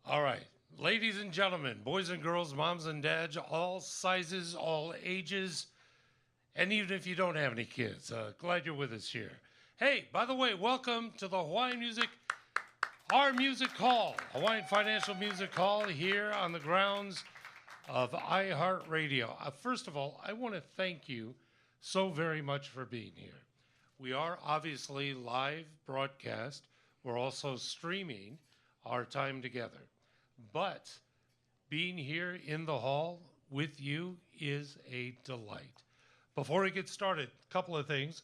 All right. Ladies and gentlemen, boys and girls, moms and dads, all sizes, all ages, and even if you don't have any kids, glad you're with us here. Hey, by the way, welcome to the Hawaiian Music, our Music Hall, Hawaiian Financial Music Hall here on the grounds of iHeartRadio. First of all, I want to thank you so very much for being here. We are obviously live broadcast. We're also streaming our time together. But being here in the hall with you is a delight. Before we get started, a couple of things.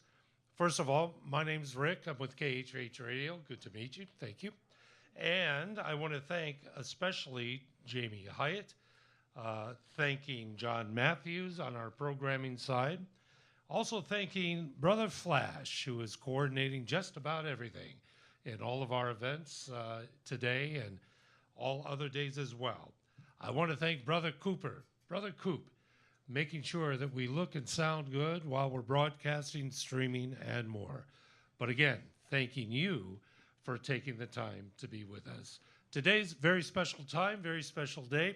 First of all, my name's Rick. I'm with KHH Radio. Good to meet you. Thank you. And I want to thank especially Jamie Hyatt, thanking John Matthews on our programming side. Also thanking Brother Flash, who is coordinating just about everything in all of our events today and all other days as well. I want to thank Brother Coop, making sure that we look and sound good while we're broadcasting, streaming, and more. But again, thanking you for taking the time to be with us. Today's very special time, very special day,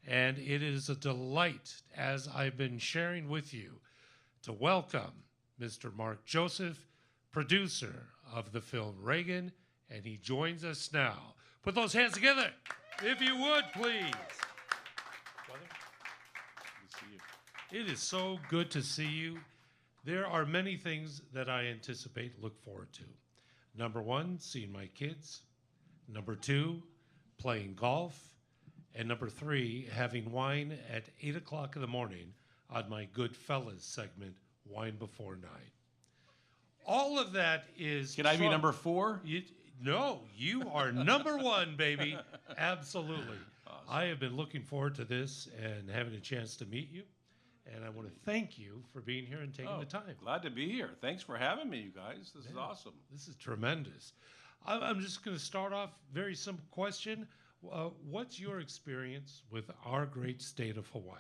and it is a delight, as I've been sharing with you, to welcome Mr. Mark Joseph, producer of the film Reagan, and he joins us now. Put those hands together, if you would, please. Brother? Good to see you. It is so good to see you. There are many things that I anticipate, look forward to. Number one, seeing my kids. Number two, playing golf. And number three, having wine at 8 o'clock in the morning on my Good Fellas segment, Wine Before Night. All of that is... Can I be number four? No, you are number one, baby. Absolutely. Awesome. I have been looking forward to this and having a chance to meet you. And I want to thank you for being here and taking the time. Glad to be here. Thanks for having me, you guys. This is awesome. This is tremendous. I'm just going to start off, very simple question. What's your experience with our great state of Hawaii?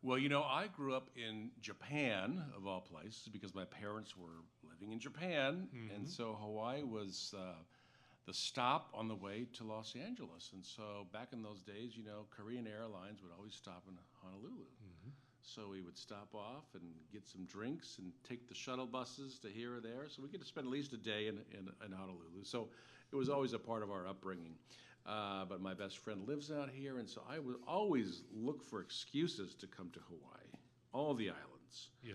Well, you know, I grew up in Japan, of all places, because my parents were living in Japan. And so Hawaii was the stop on the way to Los Angeles. And so back in those days, you know, Korean Airlines would always stop in Honolulu. So we would stop off and get some drinks and take the shuttle buses to here or there. So we get to spend at least a day in Honolulu. So it was always a part of our upbringing. But my best friend lives out here, and so I would always look for excuses to come to Hawaii, all the islands. Yeah.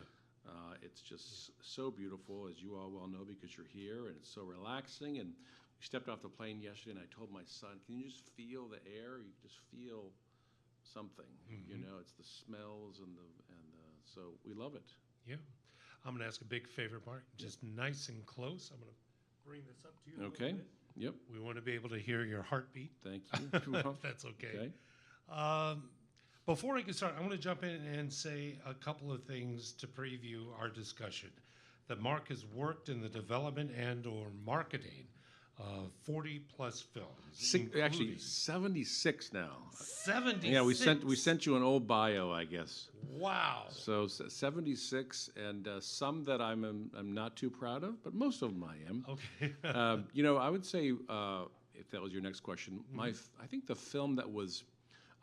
It's just so beautiful, as you all well know, because you're here, and it's so relaxing. And we stepped off the plane yesterday, and I told my son, can you just feel the air? You just feel something, you know, it's the smells and so we love it. Yeah. I'm going to ask a big favor, Mark, just nice and close. I'm going to bring this up to you. Okay. Yep. We want to be able to hear your heartbeat. Thank you. If that's okay. Before I get started, I want to jump in and say a couple of things to preview our discussion. That Mark has worked in the development and or marketing of 40-plus films. Actually, 76 now. 76? Yeah, we sent you an old bio, I guess. Wow. So 76, and some that I'm not too proud of, but most of them I am. Okay. You know, I would say, if that was your next question, I think the film that was,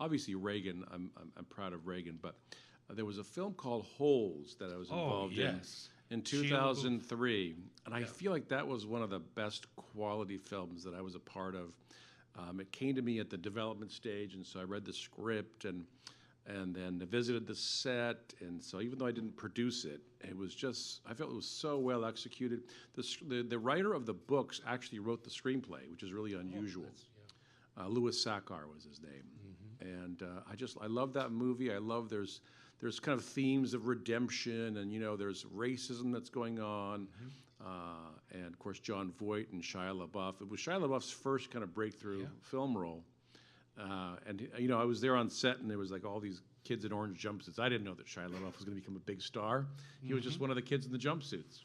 obviously Reagan, I'm proud of Reagan, but there was a film called Holes that I was involved in 2003, and I feel like that was one of the best quality films that I was a part of. It came to me at the development stage, and so I read the script and then visited the set, and so even though I didn't produce it, it was just, I felt it was so well executed. The writer of the books actually wrote the screenplay, which is really unusual. Louis Sachar was his name, and I love that movie. I love there's kind of themes of redemption, and you know there's racism that's going on, and of course John Voight and Shia LaBeouf. It was Shia LaBeouf's first kind of breakthrough film role, and you know I was there on set, and there was like all these kids in orange jumpsuits. I didn't know that Shia LaBeouf was going to become a big star. He was just one of the kids in the jumpsuits.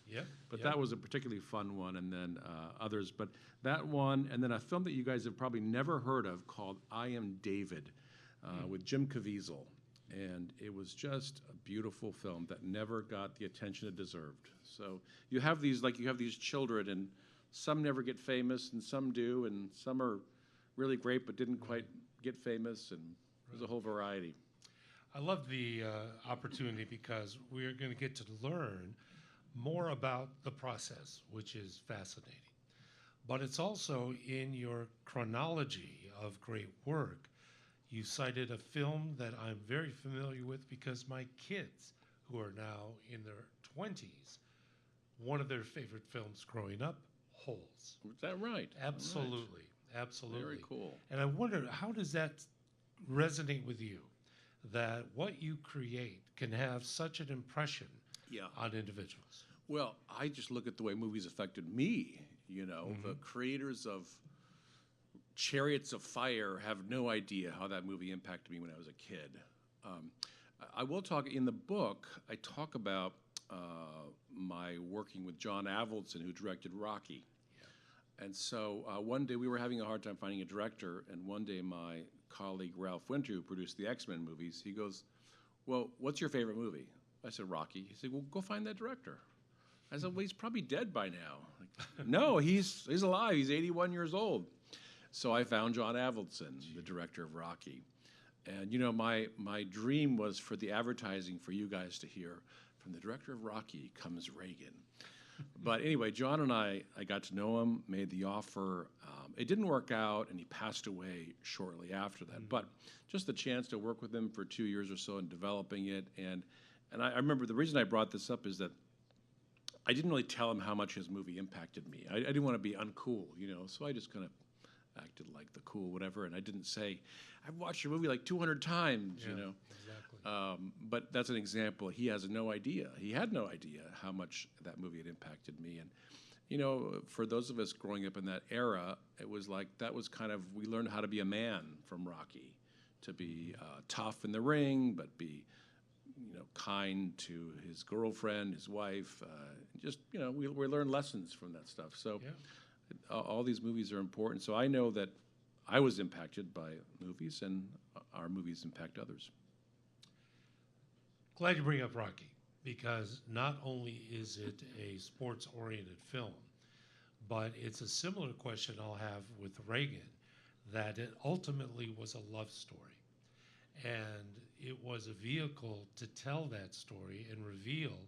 But that was a particularly fun one, and then others. But that one, and then a film that you guys have probably never heard of called I Am David, with Jim Caviezel. And it was just a beautiful film that never got the attention it deserved. So you have these children, and some never get famous, and some do, and some are really great but didn't quite get famous, and there's a whole variety. I love the opportunity because we're going to get to learn more about the process, which is fascinating. But it's also in your chronology of great work. You cited a film that I'm very familiar with because my kids, who are now in their 20s, one of their favorite films growing up, Holes. Is that right? Absolutely. Right. Absolutely. Very cool. And I wonder, how does that resonate with you? That what you create can have such an impression on individuals? Well, I just look at the way movies affected me. You know, the creators of Chariots of Fire have no idea how that movie impacted me when I was a kid. I will talk, in the book, I talk about my working with John Avildsen, who directed Rocky. Yeah. And so one day we were having a hard time finding a director, and one day my colleague Ralph Winter, who produced the X-Men movies, he goes, "Well, what's your favorite movie?" I said, "Rocky." He said, "Well, go find that director." I said, "Well, he's probably dead by now." Like, no, he's alive. He's 81 years old. So I found John Avildsen, the director of Rocky. And, you know, my dream was for the advertising for you guys to hear, from the director of Rocky comes Reagan. But anyway, John and I got to know him, made the offer. It didn't work out, and he passed away shortly after that. But just the chance to work with him for 2 years or so in developing it. And I remember the reason I brought this up is that I didn't really tell him how much his movie impacted me. I didn't want to be uncool, you know, so I just kind of acted like the cool whatever, and I didn't say, "I've watched your movie like 200 times," you know. Exactly. But that's an example. He has no idea. He had no idea how much that movie had impacted me. And, you know, for those of us growing up in that era, it was like that was kind of, we learned how to be a man from Rocky, to be tough in the ring, but be, you know, kind to his girlfriend, his wife. Just, you know, we learned lessons from that stuff. So all these movies are important. So I know that I was impacted by movies, and our movies impact others. Glad you bring up Rocky, because not only is it a sports-oriented film, but it's a similar question I'll have with Reagan, that it ultimately was a love story. And it was a vehicle to tell that story and reveal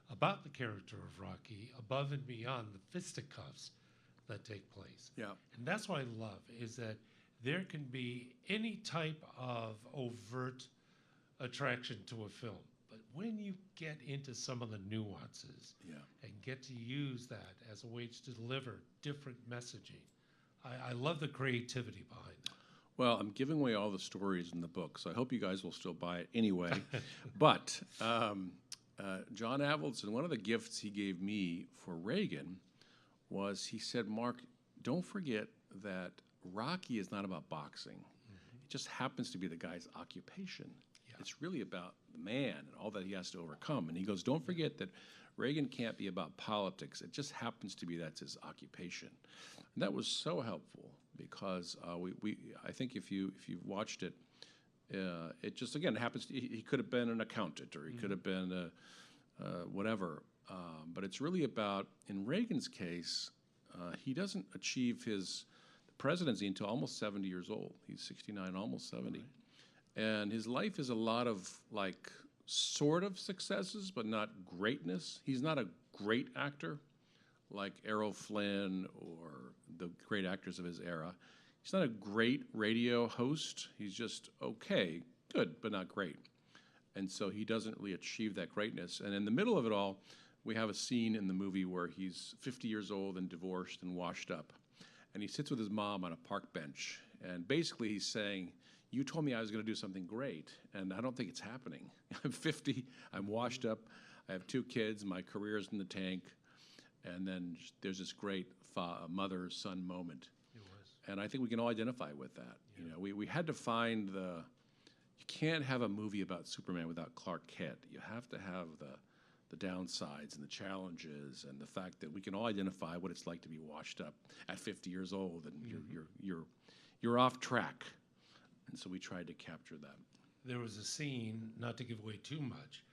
about the character of Rocky above and beyond the fisticuffs that take place. Yeah. And that's what I love, is that there can be any type of overt attraction to a film. But when you get into some of the nuances and get to use that as a way to deliver different messaging, I love the creativity behind that. Well, I'm giving away all the stories in the book, so I hope you guys will still buy it anyway. But John Avildsen, one of the gifts he gave me for Reagan was, he said, "Mark, don't forget that Rocky is not about boxing. It just happens to be the guy's occupation. It's really about the man and all that he has to overcome." And he goes, "Don't forget that Reagan can't be about politics. It just happens to be that's his occupation." And that was so helpful, because I think if you've watched it, it just, again, happens. He could have been an accountant, or he could have been whatever. But it's really about, in Reagan's case, he doesn't achieve his presidency until almost 70 years old. He's 69, almost 70. Right. And his life is a lot of, like, sort of successes, but not greatness. He's not a great actor like Errol Flynn or the great actors of his era. He's not a great radio host. He's just okay, good, but not great. And so he doesn't really achieve that greatness. And in the middle of it all, we have a scene in the movie where he's 50 years old and divorced and washed up. And he sits with his mom on a park bench. And basically he's saying, "You told me I was going to do something great, and I don't think it's happening. I'm 50, I'm washed up, I have 2 kids, my career's in the tank." And then there's this great mother-son moment. It was. And I think we can all identify with that. Yeah. You know, we had to find you can't have a movie about Superman without Clark Kent. You have to have the downsides and the challenges, and the fact that we can all identify what it's like to be washed up at 50 years old, and you're off track. And so we tried to capture that. There was a scene, not to give away too much,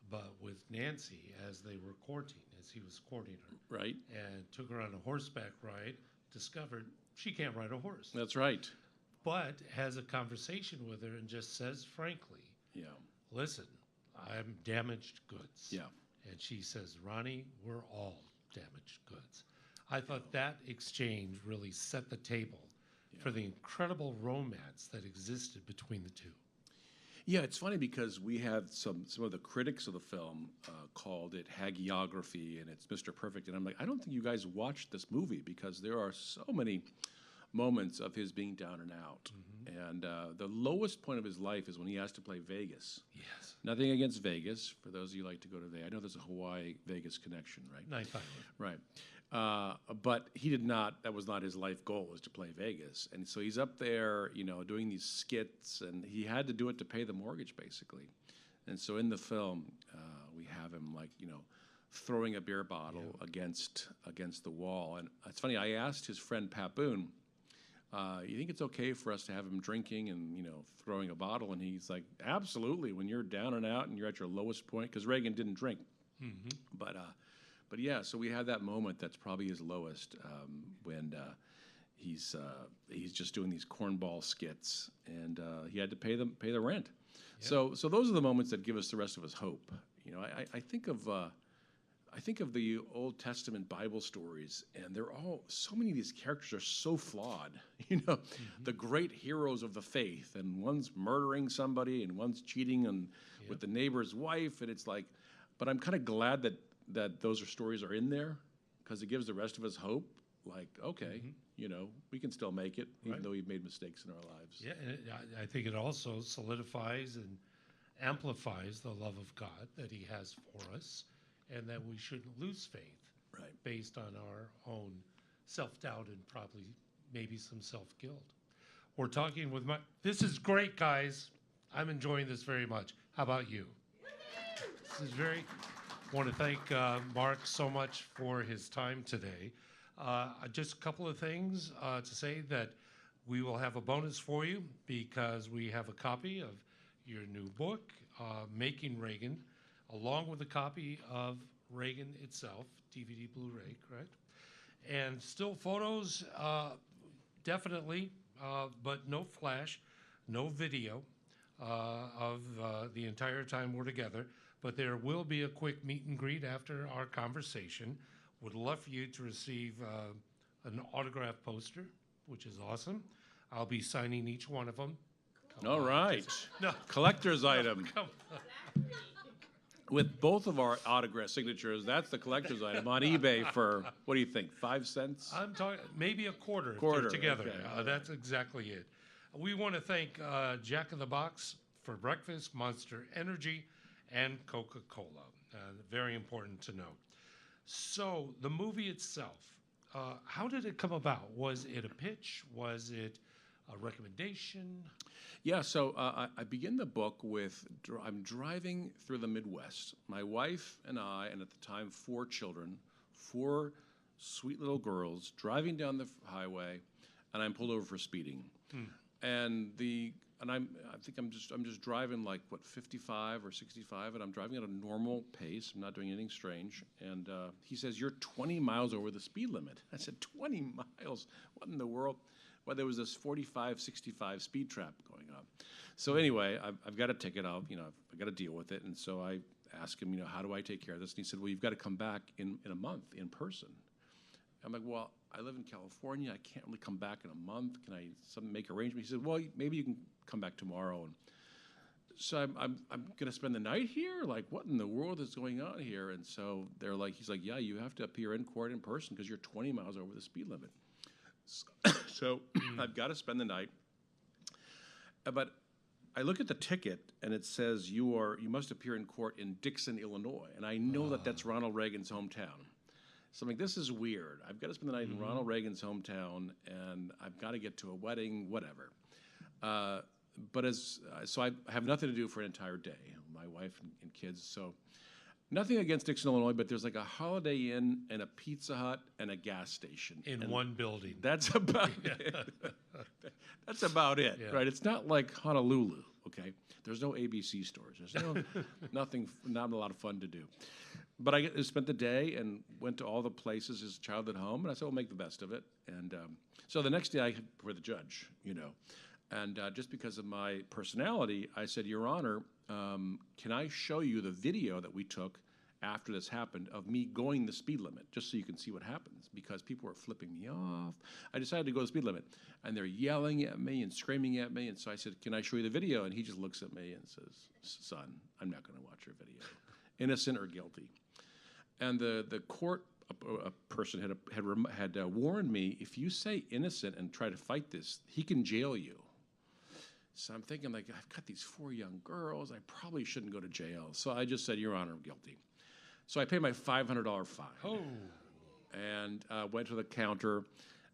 but with Nancy as they were courting, as he was courting her. Right. And took her on a horseback ride, discovered she can't ride a horse. That's right. but has a conversation with her and just says frankly, Yeah. listen, I'm damaged goods. Yeah. And she says, Ronnie, we're all damaged goods. I thought that exchange really set the table for the incredible romance that existed between the two. Yeah, it's funny because we had some of the critics of the film called it hagiography and it's Mr. Perfect, and I'm like, I don't think you guys watched this movie because there are so many moments of his being down and out. And the lowest point of his life is when he has to play Vegas. Yes. Nothing against Vegas. For those of you who like to go to Vegas, I know there's a Hawaii-Vegas connection, right? Night Island. Right. But he did not, that was not his life goal, was to play Vegas. And so he's up there, you know, doing these skits, and he had to do it to pay the mortgage, basically. And so in the film, we have him, like, you know, throwing a beer bottle against the wall. And it's funny, I asked his friend Pat Boone, you think it's okay for us to have him drinking and, you know, throwing a bottle? And he's like, absolutely, when you're down and out and you're at your lowest point, because Reagan didn't drink. But yeah, so we had that moment that's probably his lowest when he's just doing these cornball skits, and he had to pay the rent. So those are the moments that give us the rest of us hope. You know, I think of the Old Testament Bible stories, and they're all, so many of these characters are so flawed. You know, the great heroes of the faith, and one's murdering somebody, and one's cheating with the neighbor's wife, and it's like, but I'm kind of glad that those stories are in there, because it gives the rest of us hope. Like, okay, you know, we can still make it, even though we've made mistakes in our lives. Yeah, and I think it also solidifies and amplifies the love of God that he has for us, and that we shouldn't lose faith based on our own self-doubt and probably maybe some self-guilt. We're talking with this is great, guys. I'm enjoying this very much. How about you? This is I want to thank Mark so much for his time today. Just a couple of things to say that we will have a bonus for you because we have a copy of your new book, Making Reagan, along with a copy of Reagan itself, DVD Blu-ray, correct? And still photos, definitely, but no flash, no video of the entire time we're together. But there will be a quick meet and greet after our conversation. Would love for you to receive an autograph poster, which is awesome. I'll be signing each one of them. All right. No. Collector's item. Come on. With both of our autograph signatures, that's the collector's item on eBay for, what do you think, 5 cents? I'm talking maybe a quarter if Quarter, they're together. okay. That's exactly it. We want to thank Jack in the Box for breakfast, Monster Energy, and Coca-Cola. Very important to know. So the movie itself, how did it come about? Was it a pitch? Was it a recommendation? Yeah, so I begin the book with, I'm driving through the Midwest. My wife and I, and at the time 4 children, 4 sweet little girls, driving down the highway, and I'm pulled over for speeding. And I think I'm just driving like, what, 55 or 65, and I'm driving at a normal pace. I'm not doing anything strange. And he says, you're 20 miles over the speed limit. I said, 20 miles? What in the world? Well, there was this 45, 65 speed trap going on. So anyway, I've got a ticket. I've got to deal with it. And so I asked him, how do I take care of this? And he said, well, you've got to come back in a month in person. I'm like, well, I live in California. I can't really come back in a month. Can I make arrangements? He said, well, maybe you can come back tomorrow. And so I'm going to spend the night here? Like, what in the world is going on here? And so he's like, yeah, you have to appear in court in person because you're 20 miles over the speed limit. So I've got to spend the night. But I look at the ticket, and it says you must appear in court in Dixon, Illinois. And I know that that's Ronald Reagan's hometown. So I'm like, this is weird. I've got to spend the night in Ronald Reagan's hometown, and I've got to get to a wedding, whatever. So I have nothing to do for an entire day, my wife and kids. So nothing against Dixon, Illinois, but there's like a Holiday Inn and a Pizza Hut and a gas station. In one building. That's about it. That's about it, right? It's not like Honolulu, okay? There's no ABC stores. There's not a lot of fun to do. But I spent the day and went to all the places as a child at home, and I said, we'll make the best of it. And so the next day I for the judge, And just because of my personality, I said, Your Honor, can I show you the video that we took after this happened of me going the speed limit, just so you can see what happens, because people were flipping me off. I decided to go the speed limit, and they're yelling at me and screaming at me, and so I said, can I show you the video? And he just looks at me and says, son, I'm not going to watch your video, innocent or guilty. And the court a person had warned me, if you say innocent and try to fight this, he can jail you. So I'm thinking, like, I've got these 4 young girls, I probably shouldn't go to jail. So I just said, Your Honor, I'm guilty. So I paid my $500 fine. Oh. And went to the counter,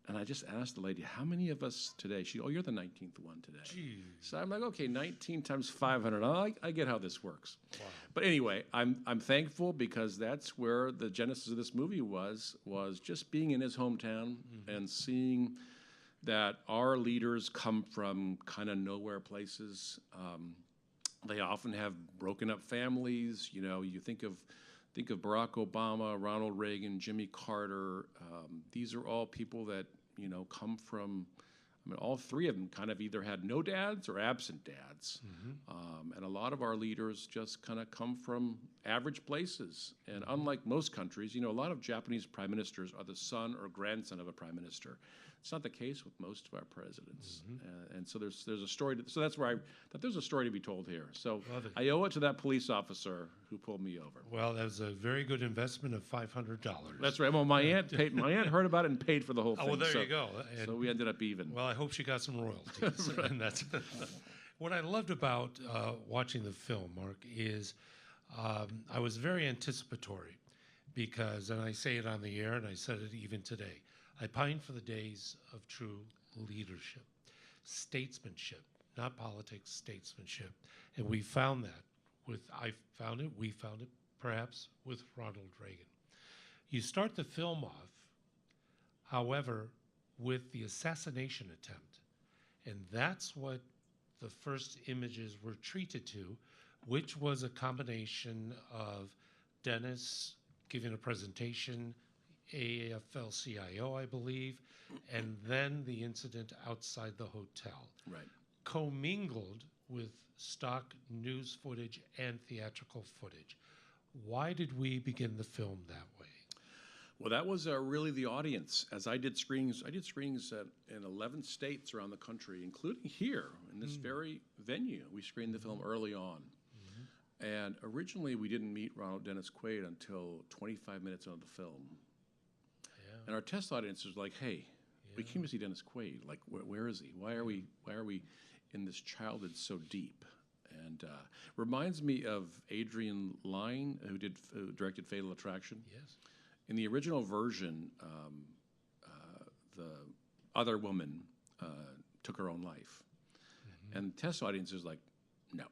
and I just asked the lady, how many of us today? She, oh, you're the 19th one today. Jeez. So I'm like, okay, 19 times 500. I get how this works. Wow. But anyway, I'm thankful, because that's where the genesis of this movie was just being in his hometown and seeing that our leaders come from kind of nowhere places. They often have broken up families. You know, you think of Barack Obama, Ronald Reagan, Jimmy Carter. These are all people that, you know, come from, I mean, all 3 of them kind of either had no dads or absent dads. And a lot of our leaders just kind of come from average places. And unlike most countries, you know, a lot of Japanese prime ministers are the son or grandson of a prime minister. It's not the case with most of our presidents. And so there's a story. So that's where I thought there's a story to be told here. So I owe it to that police officer who pulled me over. Well, that was a very good investment of $500. That's right. Well, my aunt heard about it and paid for the whole thing. Oh, well, there you go. And so we ended up even. Well, I hope she got some royalties. Right. And that's what I loved about watching the film, Mark, is I was very anticipatory because, and I say it on the air, and I said it even today, I pine for the days of true leadership, statesmanship, not politics, statesmanship. And we found that we found it perhaps with Ronald Reagan. You start the film off, however, with the assassination attempt. And that's what the first images were treated to, which was a combination of Dennis giving a presentation, AFL-CIO, I believe, and then the incident outside the hotel. Right. Commingled with stock news footage and theatrical footage. Why did we begin the film that way? Well, that was really the audience. As I did screenings in 11 states around the country, including here in this very venue. We screened the film early on. And originally, we didn't meet Ronald Dennis Quaid until 25 minutes into the film. Yeah. And our test audience was like, hey, we came to see Dennis Quaid. Like, where is he? Why are we in this childhood so deep? And reminds me of Adrian Lyne, who directed Fatal Attraction. Yes. In the original version, the other woman took her own life. And the test audience is like, no,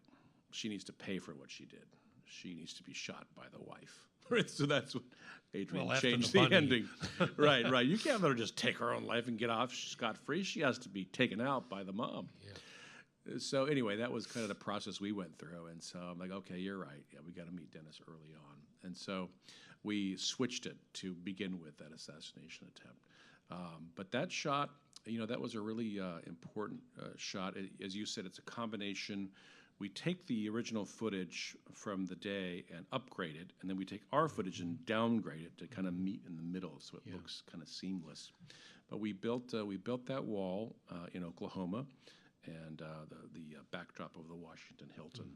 she needs to pay for what she did. She needs to be shot by the wife. So that's what Adrian changed the ending. Right. You can't let her just take her own life and get off scot-free. She has to be taken out by the mom. Yeah. So anyway, that was kind of the process we went through. And so I'm like, okay, you're right. Yeah, we got to meet Dennis early on. And so we switched it to begin with that assassination attempt. But that shot, that was a really important shot. As you said, it's a combination. We take the original footage from the day and upgrade it, and then we take our footage and downgrade it to kind of meet in the middle, so it looks kind of seamless. But we built that wall in Oklahoma, and the backdrop of the Washington Hilton.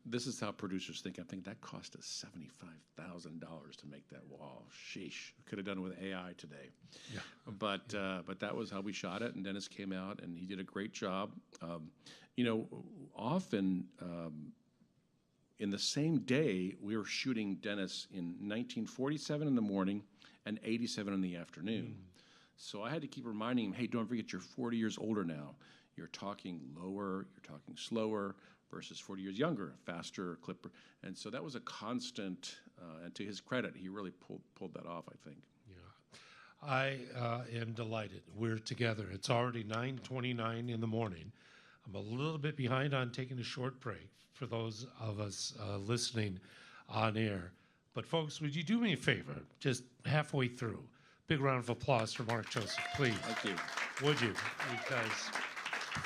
This is how producers think. I think that cost us $75,000 to make that wall. Sheesh, we could have done it with AI today. Yeah. But that was how we shot it, and Dennis came out, and he did a great job. Often in the same day, we were shooting Dennis in 1947 in the morning and 87 in the afternoon. So I had to keep reminding him, hey, don't forget you're 40 years older now. You're talking lower, you're talking slower versus 40 years younger, faster clipper. And so that was a constant, and to his credit, he really pulled that off, I think. Yeah, I am delighted. We're together. It's already 9:29 in the morning. I'm a little bit behind on taking a short break for those of us listening on air. But folks, would you do me a favor, just halfway through? Big round of applause for Mark Joseph, please. Thank you. Would you? Because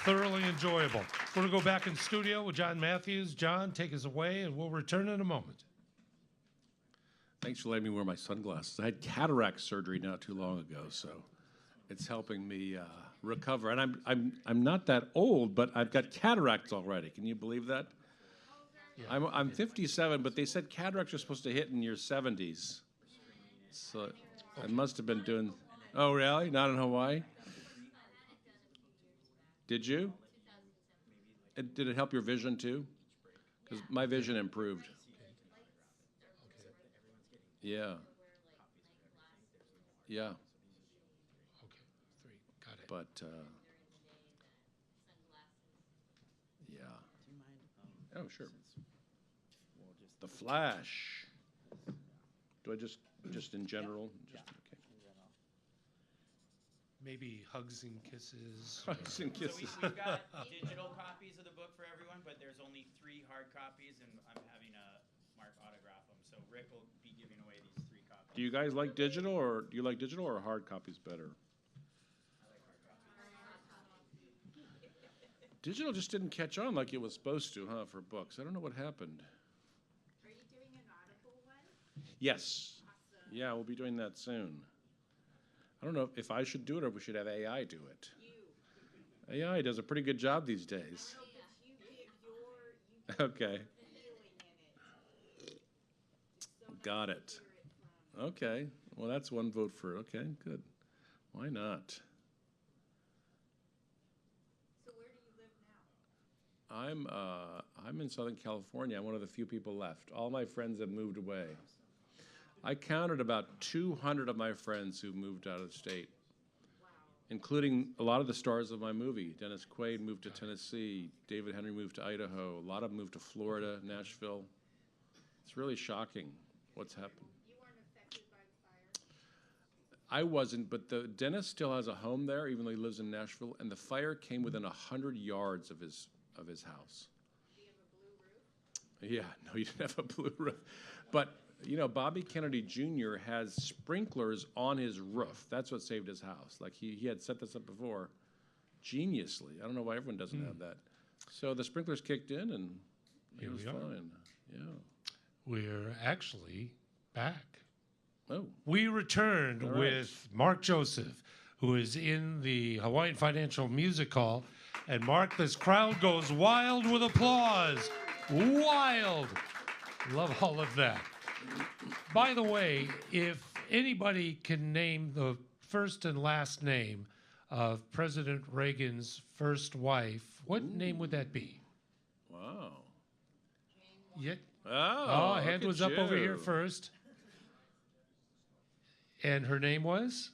thoroughly enjoyable. We're going to go back in studio with John Matthews. John, take us away, and we'll return in a moment. Thanks for letting me wear my sunglasses. I had cataract surgery not too long ago, so it's helping me recover. And I'm not that old, but I've got cataracts already. Can you believe that? Yeah. I'm 57, but they said cataracts are supposed to hit in your 70s. So I must have been doing. Oh, really? Not in Hawaii? Did you? Did it help your vision too? Because my vision improved. Yeah. Yeah. Okay, 3, got it. But yeah. Oh, sure. The Flash. Do I just in general? Just, okay. Maybe hugs and kisses. Hugs and kisses. So we've got digital copies of the book for everyone, but there's only 3 hard copies, and I'm having Mark autograph them. So Rick will be giving away these 3 copies. Do you guys like digital, or do you like digital or hard copies better? I like hard copies. Digital just didn't catch on like it was supposed to, huh, for books. I don't know what happened. Are you doing an article one? Yes. Awesome. Yeah, we'll be doing that soon. I don't know if I should do it or if we should have AI do it. You. AI does a pretty good job these days. No, but you give your Okay. feeling in it. So Got nice it. to hear it from. Okay. Well, that's one vote for. Okay, good. Why not? So where do you live now? I'm in Southern California. I'm one of the few people left. All my friends have moved away. I counted about 200 of my friends who moved out of state, including a lot of the stars of my movie. Dennis Quaid moved to Tennessee. David Henry moved to Idaho. A lot of them moved to Florida, Nashville. It's really shocking what's happened. You weren't affected by the fire? I wasn't, but Dennis still has a home there, even though he lives in Nashville. And the fire came within 100 yards of his house. Do you have a blue roof? Yeah, no, he didn't have a blue roof, but. You know, Bobby Kennedy Jr. has sprinklers on his roof. That's what saved his house. Like, he had set this up before geniusly. I don't know why everyone doesn't have that. So the sprinklers kicked in, and it was fine. Yeah. We're actually back. Oh. We returned with Mark Joseph, who is in the Hawaiian Financial Music Hall. And Mark, this crowd goes wild with applause. Wild. Love all of that. By the way, if anybody can name the first and last name of President Reagan's first wife, what name would that be? Wow. Yeah. Oh, hand was up over here first. And her name was?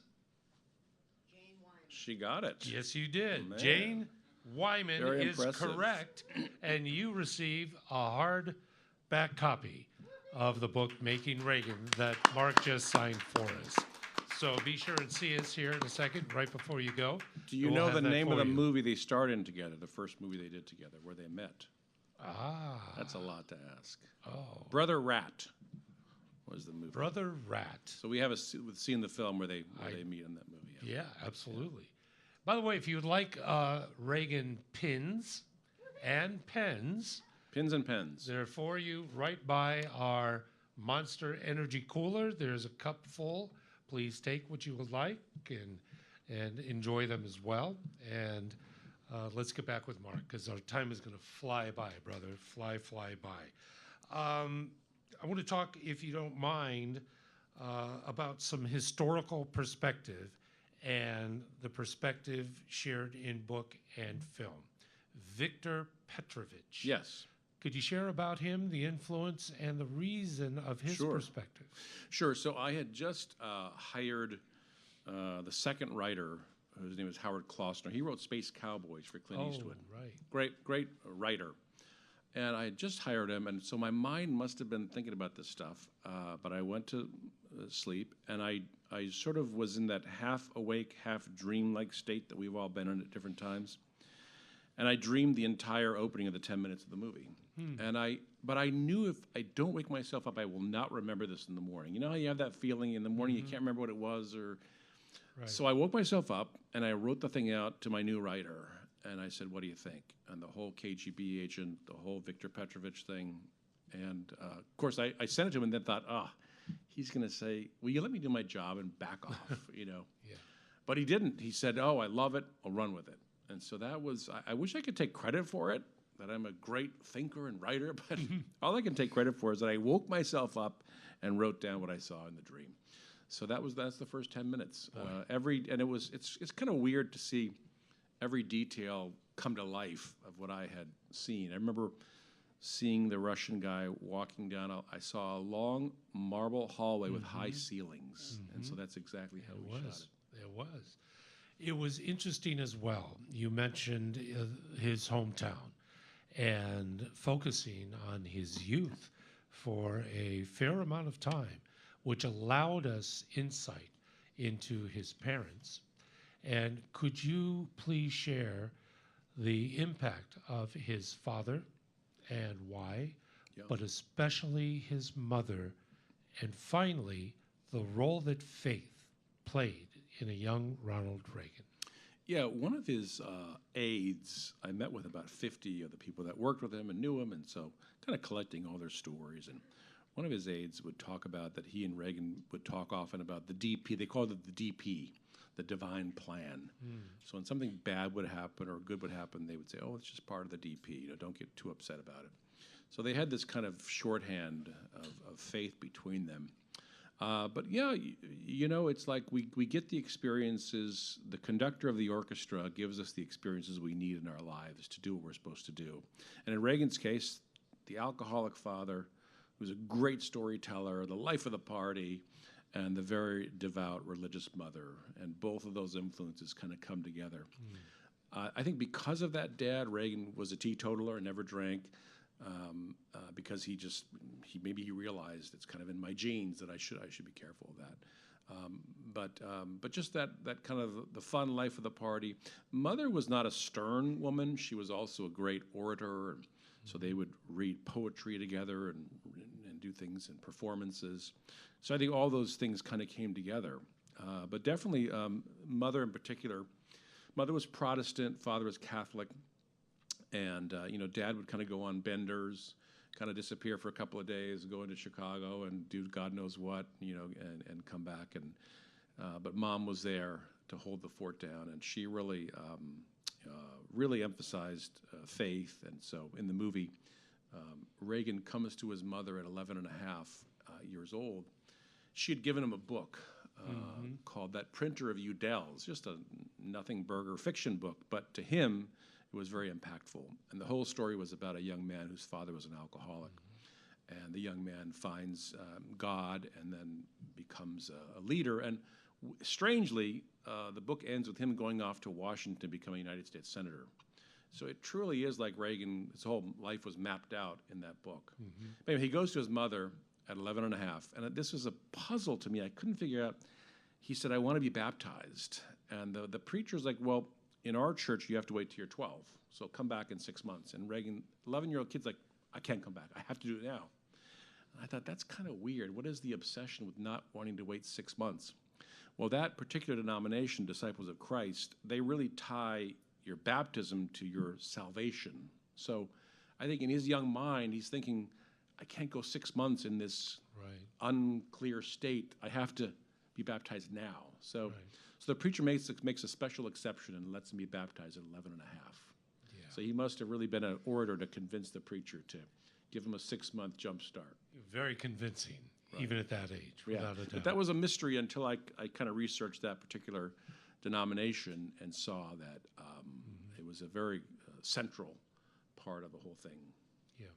Jane Wyman. She got it. Yes, you did. Man. Jane Wyman Very is impressive. correct. And you receive a hardback copy of the book Making Reagan that Mark just signed for us. So be sure and see us here in a second, right before you go. Do you We'll know have the that name of for the you. movie they starred in together, the first movie they did together, where they met? Ah. That's a lot to ask. Oh. Brother Rat was the movie. Brother Rat. So we have seen the film where they meet in that movie. Yeah, absolutely. By the way, if you'd like Reagan pins and pens, Pins and pens. they're for you right by our Monster Energy cooler. There's a cup full. Please take what you would like and enjoy them as well. And let's get back with Mark, because our time is going to fly by, brother. Fly by. I want to talk, if you don't mind, about some historical perspective and the perspective shared in book and film. Victor Petrovich. Yes. Could you share about him, the influence, and the reason of his Sure. perspective? Sure. So I had just hired the second writer, whose name is Howard Klausner. He wrote Space Cowboys for Clint Eastwood. Right. Great writer. And I had just hired him, and so my mind must have been thinking about this stuff. But I went to sleep, and I sort of was in that half awake, half dream-like state that we've all been in at different times. And I dreamed the entire opening of the 10 minutes of the movie. But I knew if I don't wake myself up, I will not remember this in the morning. You know how you have that feeling in the morning you can't remember what it was, or Right. so I woke myself up and I wrote the thing out to my new writer, and I said, "What do you think?" And the whole KGB agent, the whole Viktor Petrovich thing, and of course I sent it to him and then thought, he's going to say, "Will you let me do my job and back off?" Yeah. But he didn't. He said, "Oh, I love it. I'll run with it." And so that was. I wish I could take credit for it, that I'm a great thinker and writer, but all I can take credit for is that I woke myself up and wrote down what I saw in the dream. So that's the first 10 minutes. It's kind of weird to see every detail come to life of what I had seen. I remember seeing the Russian guy walking down. I saw a long marble hallway with high ceilings, and so that's exactly how we shot it. It was. It was interesting as well. You mentioned his hometown and focusing on his youth for a fair amount of time, which allowed us insight into his parents. And could you please share the impact of his father and why, but especially his mother, and finally, the role that faith played in a young Ronald Reagan? Yeah, one of his aides, I met with about 50 of the people that worked with him and knew him, and so kind of collecting all their stories. And one of his aides would talk about that he and Reagan would talk often about the DP. They called it the DP, the divine plan. So when something bad would happen or good would happen, they would say, "Oh, it's just part of the DP. Don't get too upset about it." So they had this kind of shorthand of faith between them. But yeah, it's like we get the experiences. The conductor of the orchestra gives us the experiences we need in our lives to do what we're supposed to do. And in Reagan's case, the alcoholic father, who was a great storyteller, the life of the party, and the very devout religious mother. And both of those influences kind of come together. I think because of that dad, Reagan was a teetotaler and never drank. Because he realized it's kind of in my genes that I should be careful of that. But just that kind of the fun life of the party. Mother was not a stern woman. She was also a great orator, and so they would read poetry together and do things and performances. So I think all those things kind of came together. But definitely, mother in particular. Mother was Protestant, father was Catholic. And, Dad would kind of go on benders, kind of disappear for a couple of days, go into Chicago and do God knows what, and come back. But Mom was there to hold the fort down, and she really emphasized faith. And so in the movie, Reagan comes to his mother at 11 and a half years old. She had given him a book called That Printer of Udell's, just a nothing burger fiction book, but to him, it was very impactful. And the whole story was about a young man whose father was an alcoholic. And the young man finds God and then becomes a leader. And strangely, the book ends with him going off to Washington to become a United States Senator. So it truly is like Reagan, his whole life was mapped out in that book. But anyway, he goes to his mother at 11 and a half. And this was a puzzle to me. I couldn't figure out. He said, "I want to be baptized." And the preacher's like, "Well, in our church, you have to wait till you're 12, so come back in 6 months." And Reagan, 11-year-old kid's like, "I can't come back. I have to do it now." And I thought, that's kind of weird. What is the obsession with not wanting to wait 6 months? Well, that particular denomination, Disciples of Christ, they really tie your baptism to your salvation. So I think in his young mind, he's thinking, I can't go 6 months in this unclear state. I have to be baptized now. So the preacher makes a special exception and lets him be baptized at 11 and a half. Yeah. So he must have really been an orator to convince the preacher to give him a 6-month jump start. Very convincing, even at that age, without a doubt. But that was a mystery until I kind of researched that particular denomination and saw that it was a very central part of the whole thing. Yeah.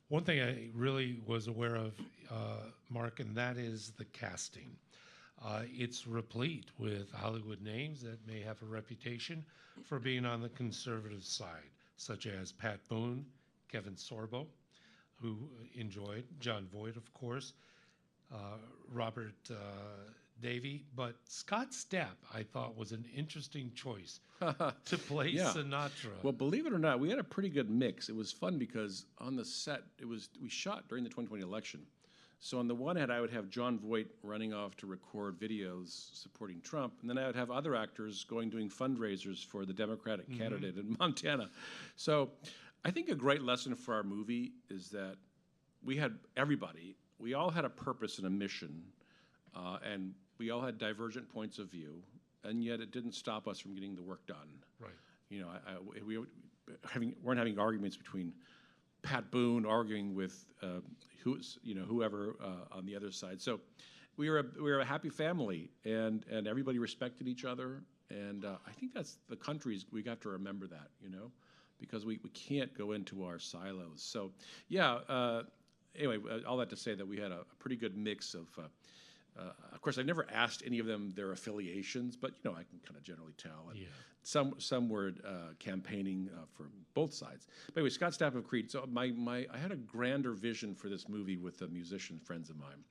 One thing I really was aware of, Mark, and that is the casting. It's replete with Hollywood names that may have a reputation for being on the conservative side, such as Pat Boone, Kevin Sorbo, who enjoyed, John Voight, of course, Robert Davey, but Scott Stapp, I thought, was an interesting choice to play Sinatra. Well, believe it or not, we had a pretty good mix. It was fun because on the set, we shot during the 2020 election. So on the one hand, I would have John Voight running off to record videos supporting Trump, and then I would have other actors doing fundraisers for the Democratic candidate in Montana. So I think a great lesson for our movie is that we all had a purpose and a mission, and we all had divergent points of view, and yet it didn't stop us from getting the work done. Right. You know, we weren't having arguments between Pat Boone arguing with whoever on the other side. So we were a happy family, and everybody respected each other. And I think that's the countries we got to remember that, because we can't go into our silos. So yeah. Anyway, all that to say that we had a pretty good mix of. Of course, I never asked any of them their affiliations, but I can kind of generally tell. And some were campaigning for both sides. But anyway, Scott Stapp of Creed. So I had a grander vision for this movie with the musician friends of mine.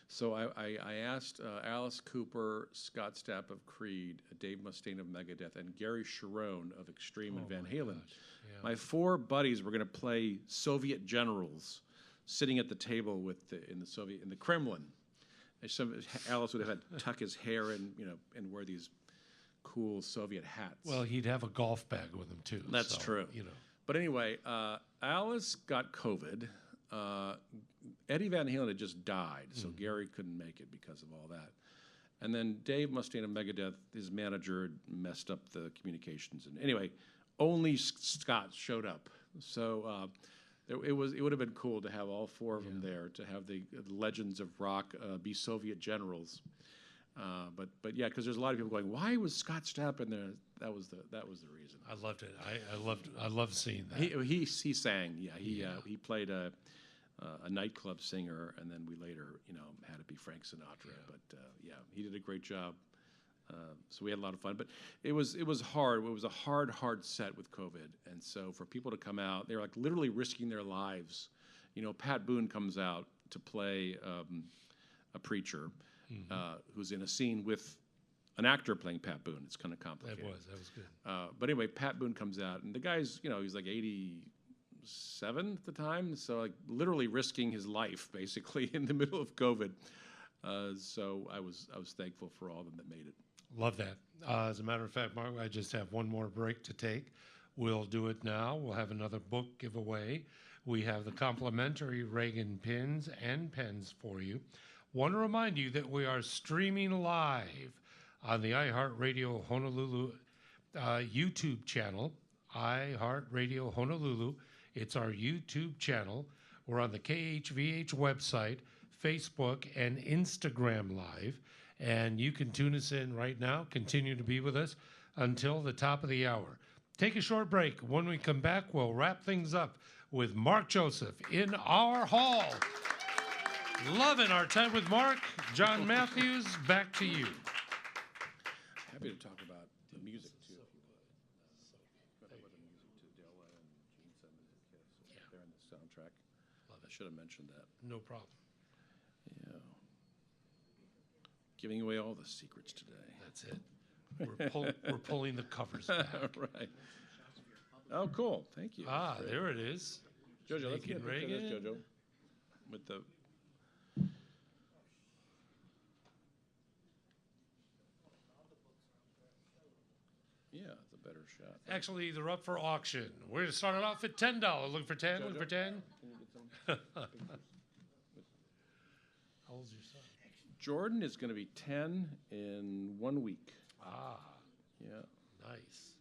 So I asked Alice Cooper, Scott Stapp of Creed, Dave Mustaine of Megadeth, and Gary Cherone of Extreme and Van Halen. Yeah. My 4 buddies were going to play Soviet generals sitting at the table in the Kremlin. Alice would have had to tuck his hair and wear these cool Soviet hats. Well, he'd have a golf bag with him too. That's true. But anyway, Alice got COVID. Eddie Van Halen had just died, so Gary couldn't make it because of all that. And then Dave Mustaine of Megadeth, his manager, had messed up the communications. And anyway, only Scott showed up. So it would have been cool to have all 4 of them there, to have the legends of rock be Soviet generals. But yeah, because there's a lot of people going, why was Scott Stapp in there? That was the reason. I loved it. I loved seeing that. He sang. Yeah, he played a nightclub singer, and then we later had it be Frank Sinatra. Yeah. But he did a great job. So we had a lot of fun, but it was hard. It was a hard set with COVID, and so for people to come out, they were like literally risking their lives. Pat Boone comes out to play a preacher who's in a scene with an actor playing Pat Boone. It's kind of complicated. That was good. But anyway, Pat Boone comes out, and the guy's he's like 87 at the time, so like literally risking his life basically in the middle of COVID. So I was thankful for all of them that made it. Love that. As a matter of fact, Mark, I just have one more break to take. We'll do it now. We'll have another book giveaway. We have the complimentary Reagan pins and pens for you. Want to remind you that we are streaming live on the iHeartRadio Honolulu YouTube channel, iHeartRadio Honolulu. It's our YouTube channel. We're on the KHVH website, Facebook, and Instagram Live. And you can tune us in right now. Continue to be with us until the top of the hour. Take a short break. When we come back, we'll wrap things up with Mark Joseph in our hall. Loving our time with Mark. John Matthews, back to you. Happy to talk about the music, too, if you would. Talk about the music to Della and Gene Simmons and Kiss. They're in the soundtrack. I should have mentioned that. No problem. Yeah. Giving away all the secrets today. That's it. We're pulling the covers back. Right. Oh, cool. Thank you. There it is. Jojo, let's get a picture of this, Jojo. With the... Yeah, it's a better shot. Actually, they're up for auction. We're going to start it off at $10. Looking for 10? Looking for 10? How old's your son? Jordan is going to be 10 in 1 week. Yeah. Nice.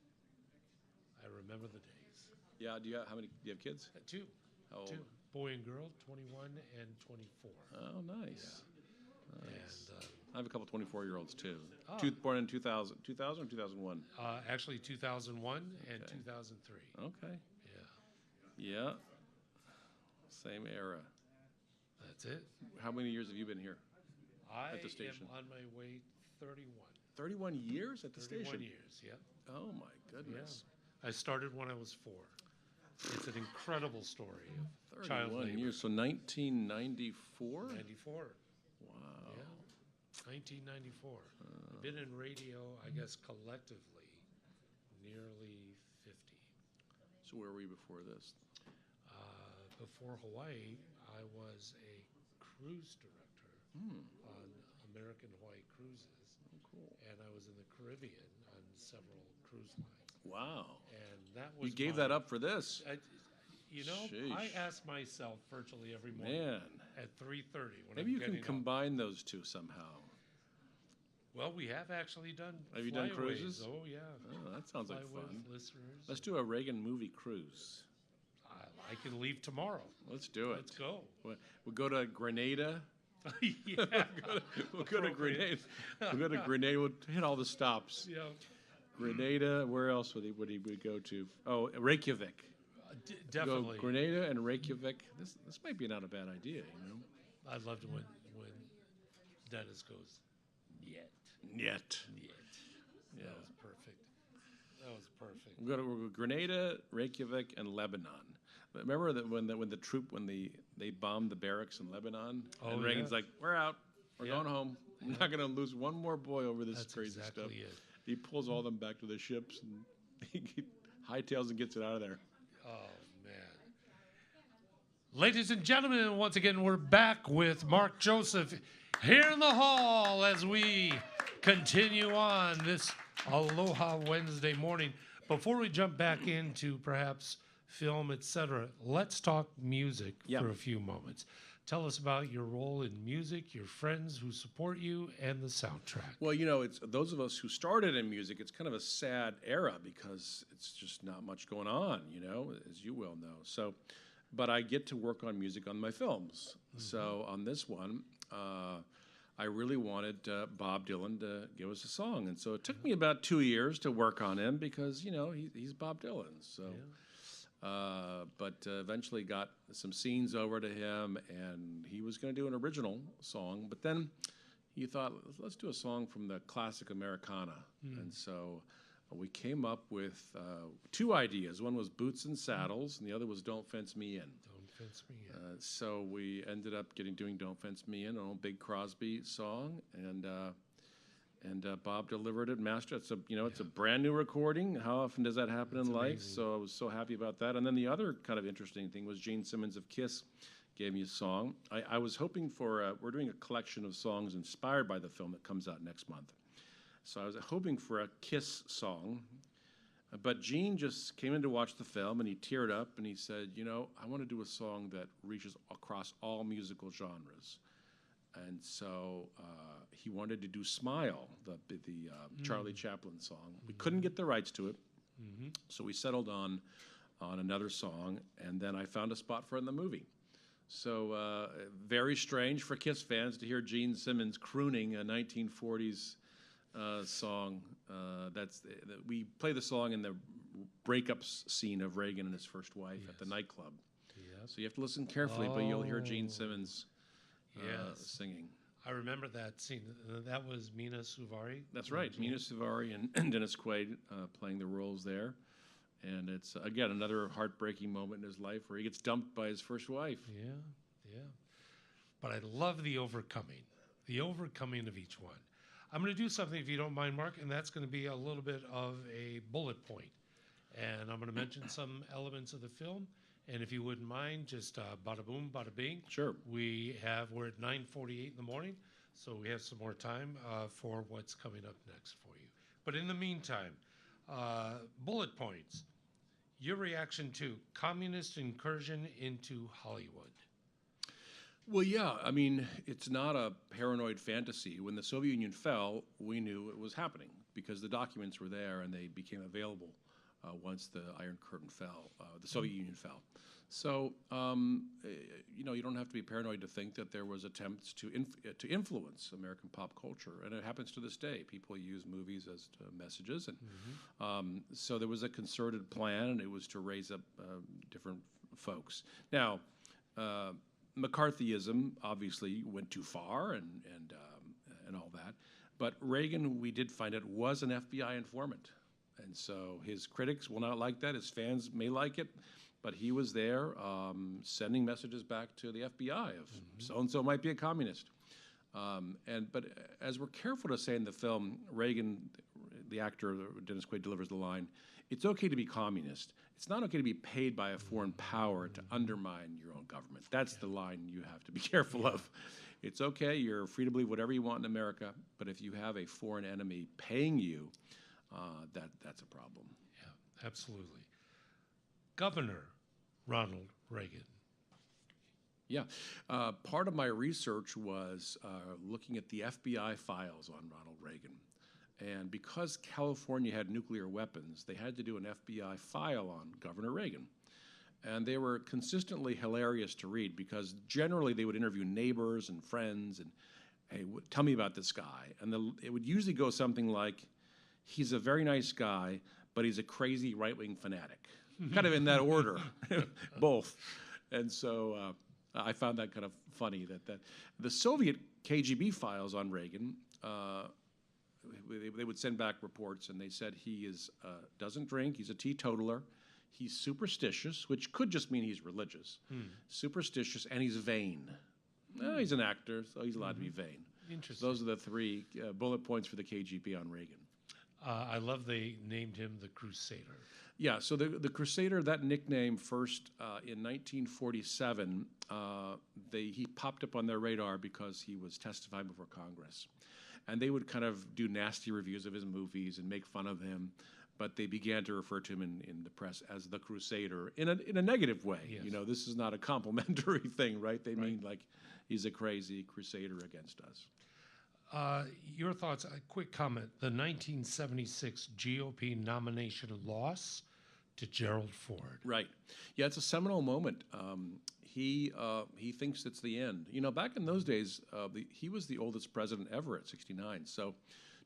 I remember the days. Yeah. Do you have kids? 2. How old? 2. Boy and girl, 21 and 24. Oh, nice. Yeah. Nice. And I have a couple 24-year-olds too. Born in 2000 or 2001? Actually, 2001 and 2003. Okay. Yeah. Yeah. Same era. That's it. How many years have you been here? I at the station? am on my way 31. 31 years at the 31 station? years, yeah. Oh, my goodness. Yeah. I started when I was 4. It's an incredible story of child 31 labor. years. So 1994? 94. Wow. Yeah. 1994. I've been in radio, I guess, collectively, nearly 50. So where were you before this? Before Hawaii, I was a cruise director on American Hawaii cruises. Oh, cool. And I was in the Caribbean on several cruise lines. Wow. And that was You gave that up for this. I Sheesh. ask myself virtually every morning Man. at 3:30 when Maybe I'm you can getting up. combine those two somehow. Well, we have actually done Have you done flyaways. cruises? Oh, yeah. Oh, that sounds like Fly fun. with listeners. Let's do a Reagan movie cruise. I can leave tomorrow. Let's do it. Let's go. We'll go to Grenada. Yeah. We'll go to Grenada. We'll go to Grenada. We'll hit all the stops. Yeah. Grenada. Where else would we go to? Oh, Reykjavik. Definitely. Go Grenada and Reykjavik. This might be not a bad idea, you know. I'd love to when Dennis goes, yet. Yet. Yeah. That was perfect. That was perfect. We'll go to Grenada, Reykjavik, and Lebanon. Remember that when they bombed the barracks in Lebanon, and Reagan's like, "We're out. We're going home. I'm not going to lose one more boy over this That's crazy exactly stuff." it. He pulls all them back to the ships and he hightails and gets it out of there. Oh, man. Ladies and gentlemen, once again, we're back with Mark Joseph here in the hall as we continue on this Aloha Wednesday morning. Before we jump back into perhaps film, etc., let's talk music for a few moments. Tell us about your role in music, your friends who support you, and the soundtrack. Well, you know, it's those of us who started in music, it's kind of a sad era because it's just not much going on, you know, as you well know. So, but I get to work on music on my films. So on this one, I really wanted Bob Dylan to give us a song. And so it took me about 2 years to work on him because, you know, he's Bob Dylan. So. But eventually got some scenes over to him, and he was going to do an original song. But then he thought, let's do a song from the classic Americana. And so we came up with 2 ideas. One was Boots and Saddles, and the other was Don't Fence Me In. Don't Fence Me In. So we ended up doing Don't Fence Me In, an old Big Crosby song, and Bob delivered it, mastered. It's a brand new recording. How often does that happen in life? Amazing. So I was so happy about that. And then the other kind of interesting thing was Gene Simmons of Kiss gave me a song. I was hoping for we're doing a collection of songs inspired by the film that comes out next month. So I was hoping for a Kiss song, but Gene just came in to watch the film and he teared up and he said, you know, I want to do a song that reaches across all musical genres. And so he wanted to do Smile, the Charlie Chaplin song. We couldn't get the rights to it, so we settled on another song, and then I found a spot for it in the movie. So very strange for Kiss fans to hear Gene Simmons crooning a 1940s song. We play the song in the breakup scene of Reagan and his first wife at the nightclub. Yep. So you have to listen carefully, but you'll hear Gene Simmons singing. I remember that scene. That was Mina Suvari. That's right. Mina Suvari and Dennis Quaid playing the roles there. And it's, again, another heartbreaking moment in his life where he gets dumped by his first wife. Yeah. But I love the overcoming of each one. I'm going to do something, if you don't mind, Mark, and that's going to be a little bit of a bullet point. And I'm going to mention some elements of the film. And if you wouldn't mind, just bada boom, bada bing. Sure. We're at 9:48 in the morning, so we have some more time for what's coming up next for you. But in the meantime, bullet points. Your reaction to communist incursion into Hollywood. Well, yeah. I mean, it's not a paranoid fantasy. When the Soviet Union fell, we knew it was happening because the documents were there and they became available once the Iron Curtain fell, the Soviet Union fell. So, you don't have to be paranoid to think that there was attempts to influence American pop culture, and it happens to this day. People use movies as messages, and so there was a concerted plan, and it was to raise up different folks. Now, McCarthyism obviously went too far, and all that, but Reagan, we did find out, was an FBI informant. And so his critics will not like that. His fans may like it, but he was there sending messages back to the FBI of so-and-so might be a communist. But as we're careful to say in the film, Reagan, the actor, Dennis Quaid, delivers the line, it's okay to be communist. it's not okay to be paid by a foreign power to undermine your own government. That's the line you have to be careful of. It's okay, you're free to believe whatever you want in America, but if you have a foreign enemy paying you, that's a problem. Yeah, absolutely. Governor Ronald Reagan. Yeah, part of my research was looking at the FBI files on Ronald Reagan. And because California had nuclear weapons, they had to do an FBI file on Governor Reagan. And they were consistently hilarious to read because generally they would interview neighbors and friends and, hey, tell me about this guy. And it would usually go something like, he's a very nice guy, but he's a crazy right-wing fanatic. Kind of in that order, both. And so I found that kind of funny that the Soviet KGB files on Reagan, they would send back reports, and they said he doesn't drink, he's a teetotaler, he's superstitious, which could just mean he's religious, superstitious, and he's vain. Well, he's an actor, so he's allowed to be vain. Interesting. Those are the three bullet points for the KGB on Reagan. I love they named him the Crusader. Yeah, so the Crusader, that nickname first in 1947, he popped up on their radar because he was testifying before Congress. And they would kind of do nasty reviews of his movies and make fun of him, but they began to refer to him in the press as the Crusader in a negative way. Yes. You know, this is not a complimentary thing, right? They mean like he's a crazy crusader against us. Your thoughts, a quick comment. The 1976 GOP nomination loss to Gerald Ford. Right. Yeah, it's a seminal moment. He thinks it's the end. You know, back in those days, he was the oldest president ever at 69. So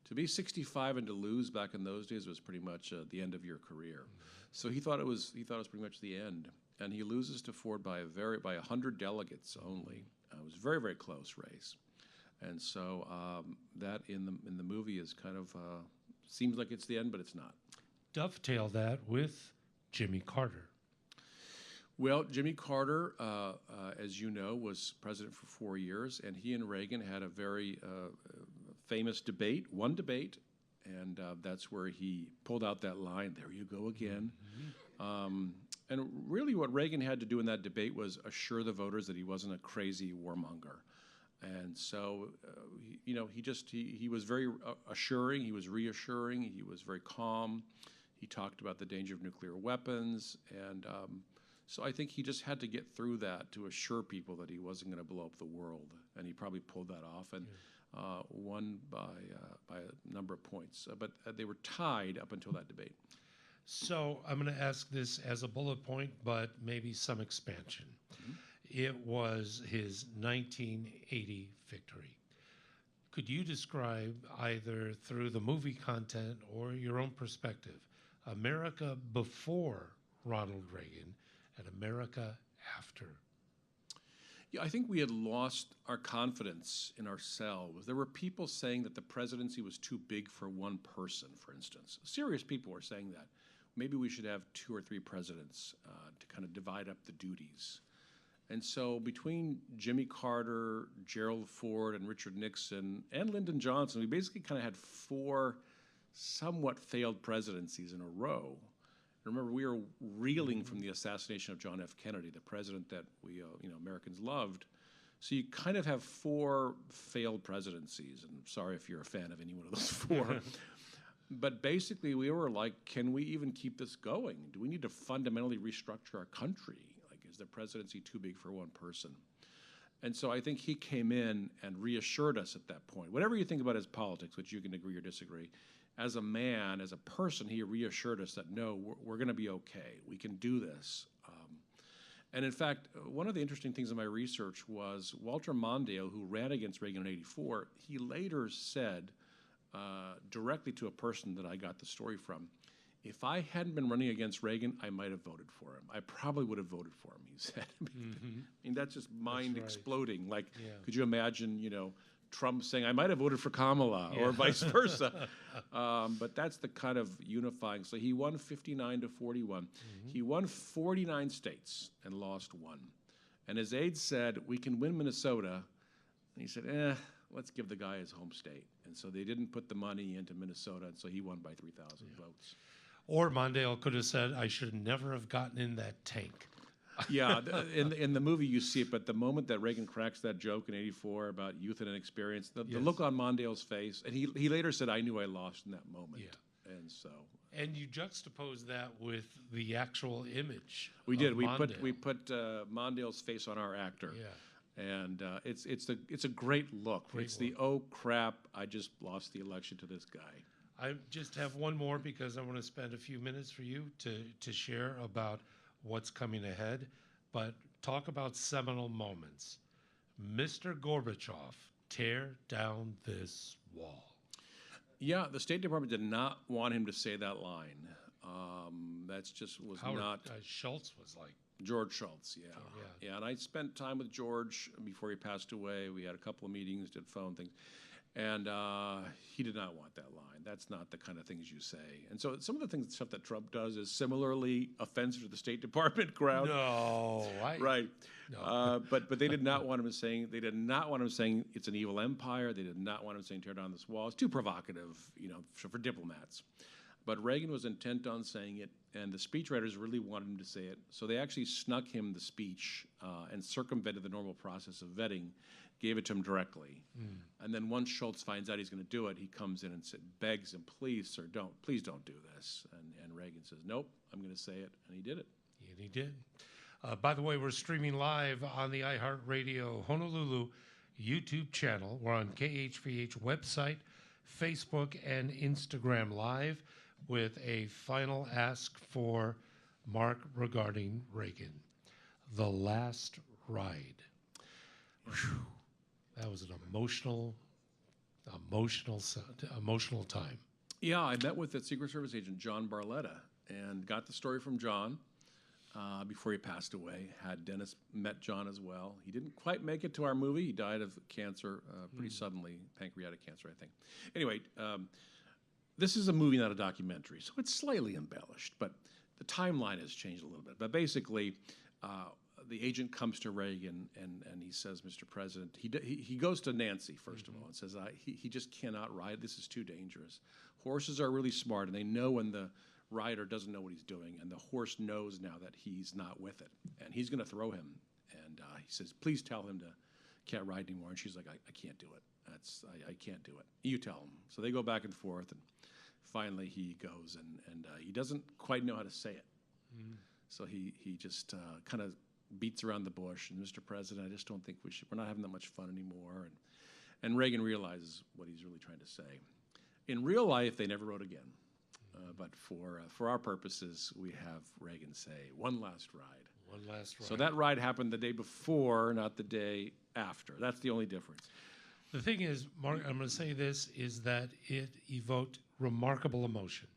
to be 65 and to lose back in those days was pretty much the end of your career. So he thought it was pretty much the end. And he loses to Ford by 100 delegates only. It was a very, very close race. And so that in the movie is kind of seems like it's the end, but it's not. Dovetail that with Jimmy Carter. Well, Jimmy Carter, as you know, was president for 4 years, and he and Reagan had a very famous debate, one debate, and that's where he pulled out that line, "There you go again." And really what Reagan had to do in that debate was assure the voters that he wasn't a crazy warmonger. And so, he was very assuring, he was reassuring, he was very calm. He talked about the danger of nuclear weapons. And so I think he just had to get through that to assure people that he wasn't going to blow up the world. And he probably pulled that off and won by a number of points. But they were tied up until that debate. So I'm going to ask this as a bullet point, but maybe some expansion. It was his 1980 victory. Could you describe, either through the movie content or your own perspective, America before Ronald Reagan and America after? Yeah, I think we had lost our confidence in ourselves. There were people saying that the presidency was too big for one person, for instance. Serious people were saying that. Maybe we should have 2 or 3 presidents to kind of divide up the duties. And so between Jimmy Carter, Gerald Ford, and Richard Nixon, and Lyndon Johnson, we basically kind of had 4 somewhat failed presidencies in a row. Remember, we were reeling from the assassination of John F. Kennedy, the president that we, Americans loved. So you kind of have 4 failed presidencies. And I'm sorry if you're a fan of any one of those 4. But basically, we were like, can we even keep this going? Do we need to fundamentally restructure our country? Is the presidency too big for one person? And so I think he came in and reassured us at that point. Whatever you think about his politics, which you can agree or disagree, as a man, as a person, he reassured us that, no, we're going to be okay. We can do this. And in fact, one of the interesting things in my research was Walter Mondale, who ran against Reagan in '84, he later said directly to a person that I got the story from, if I hadn't been running against Reagan, I might have voted for him. I probably would have voted for him, he said. I mean, that's just mind exploding. Like, could you imagine, Trump saying, I might have voted for Kamala, or vice versa. But that's the kind of unifying. So he won 59 to 41. He won 49 states and lost 1. And his aides said, we can win Minnesota. And he said, let's give the guy his home state. And so they didn't put the money into Minnesota, and so he won by 3,000 votes. Or Mondale could have said, I should never have gotten in that tank. Yeah, in the movie you see it, but the moment that Reagan cracks that joke in '84 about youth and inexperience, the look on Mondale's face, and he later said, "I knew I lost in that moment." Yeah. And so. And you juxtapose that with the actual image. We did. We Mondale. put Mondale's face on our actor. Yeah. And it's a great look. It's the oh crap! I just lost the election to this guy. I just have one more because I want to spend a few minutes for you to share about what's coming ahead, but talk about seminal moments. Mr. Gorbachev, tear down this wall. Yeah, the State Department did not want him to say that line. That's just was not. Schultz was like. George Schultz, yeah. And I spent time with George before he passed away. We had a couple of meetings, did phone things. And he did not want that line. That's not the kind of things you say. And so some of the stuff that Trump does is similarly offensive to the State Department crowd. No, right. No. But they did not want him saying. They did not want him saying it's an evil empire. They did not want him saying tear down this wall. It's too provocative, for diplomats. But Reagan was intent on saying it, and the speechwriters really wanted him to say it. So they actually snuck him the speech and circumvented the normal process of vetting, gave it to him directly. And then once Schultz finds out he's going to do it, he comes in and begs him, please, sir, please don't do this. And Reagan says, nope, I'm going to say it. And he did it. And he did. By the way, we're streaming live on the iHeartRadio Honolulu YouTube channel. We're on KHVH website, Facebook, and Instagram Live with a final ask for Mark regarding Reagan. The Last Ride. Whew. That was an emotional time. Yeah, I met with the Secret Service agent, John Barletta, and got the story from John before he passed away. Had Dennis met John as well. He didn't quite make it to our movie. He died of cancer pretty suddenly, pancreatic cancer, I think. Anyway, this is a movie, not a documentary, so it's slightly embellished, but the timeline has changed a little bit. But basically, the agent comes to Reagan and he says, Mr. President, he goes to Nancy, first of all, and says, he just cannot ride. This is too dangerous. Horses are really smart, and they know when the rider doesn't know what he's doing, and the horse knows now that he's not with it, and he's going to throw him. And he says, please tell him to can't ride anymore. And she's like, I can't do it. I can't do it. You tell him. So they go back and forth, and finally he goes, and he doesn't quite know how to say it. So he just kind of beats around the bush, and Mr. President, I just don't think we're not having that much fun anymore. And Reagan realizes what he's really trying to say. In real life, they never wrote again. But for our purposes, we have Reagan say, one last ride. One last ride. So that ride happened the day before, not the day after. That's the only difference. The thing is, Mark, I'm going to say this, is that it evoked remarkable emotion.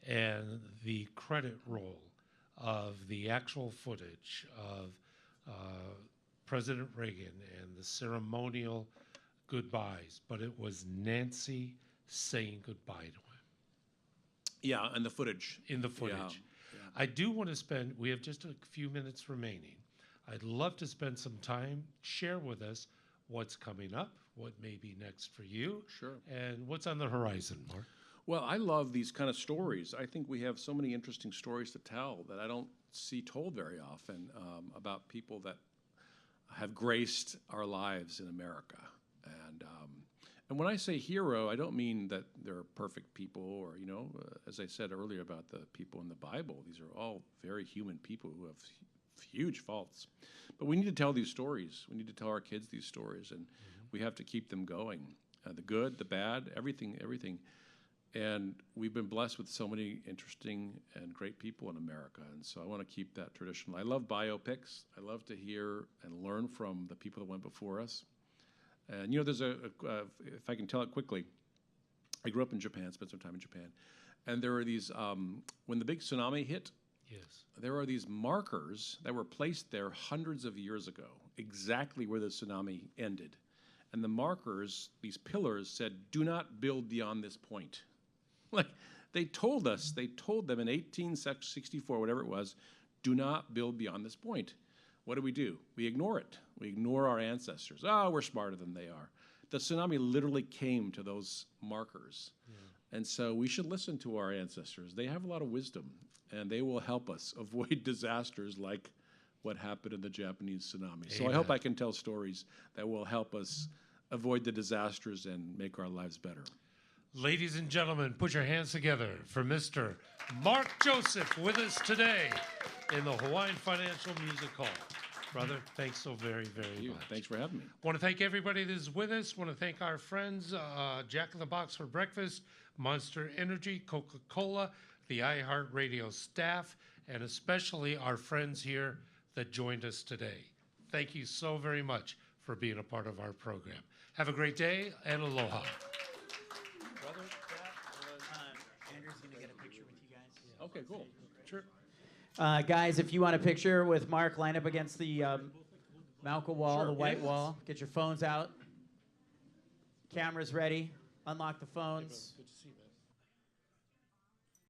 And the credit roll of the actual footage of President Reagan and the ceremonial goodbyes, but it was Nancy saying goodbye to him. Yeah, and the footage. In the footage. Yeah. I do want to spend, we have just a few minutes remaining. I'd love to spend some time, share with us what's coming up, what may be next for you. Sure. And what's on the horizon, Mark. Well, I love these kind of stories. I think we have so many interesting stories to tell that I don't see told very often about people that have graced our lives in America. And when I say hero, I don't mean that they're perfect people or, as I said earlier about the people in the Bible, these are all very human people who have huge faults. But we need to tell these stories. We need to tell our kids these stories, and we have to keep them going. The good, the bad, everything. And we've been blessed with so many interesting and great people in America, and so I want to keep that tradition. I love biopics. I love to hear and learn from the people that went before us. And, there's if I can tell it quickly, I grew up in Japan, spent some time in Japan, and there were these, when the big tsunami hit, there are these markers that were placed there hundreds of years ago, exactly where the tsunami ended. And the markers, these pillars, said, do not build beyond this point. Like, they told them in 1864, whatever it was, do not build beyond this point. What do? We ignore it. We ignore our ancestors. We're smarter than they are. The tsunami literally came to those markers. And so we should listen to our ancestors. They have a lot of wisdom, and they will help us avoid disasters like what happened in the Japanese tsunami. So I hope I can tell stories that will help us avoid the disasters and make our lives better. Ladies and gentlemen, put your hands together for Mr. Mark Joseph with us today in the Hawaiian Financial Music Hall. Brother, thanks so very, very much. Thanks for having me. Want to thank everybody that is with us. Want to thank our friends, Jack in the Box for breakfast, Monster Energy, Coca-Cola, the iHeartRadio staff, and especially our friends here that joined us today. Thank you so very much for being a part of our program. Have a great day and aloha. Brother, Andrew's going to get a picture with you guys. Okay, cool. Sure. Guys, if you want a picture with Mark, line up against the Malka wall, the white wall. Get your phones out. Cameras ready. Unlock the phones. Good to see you, man.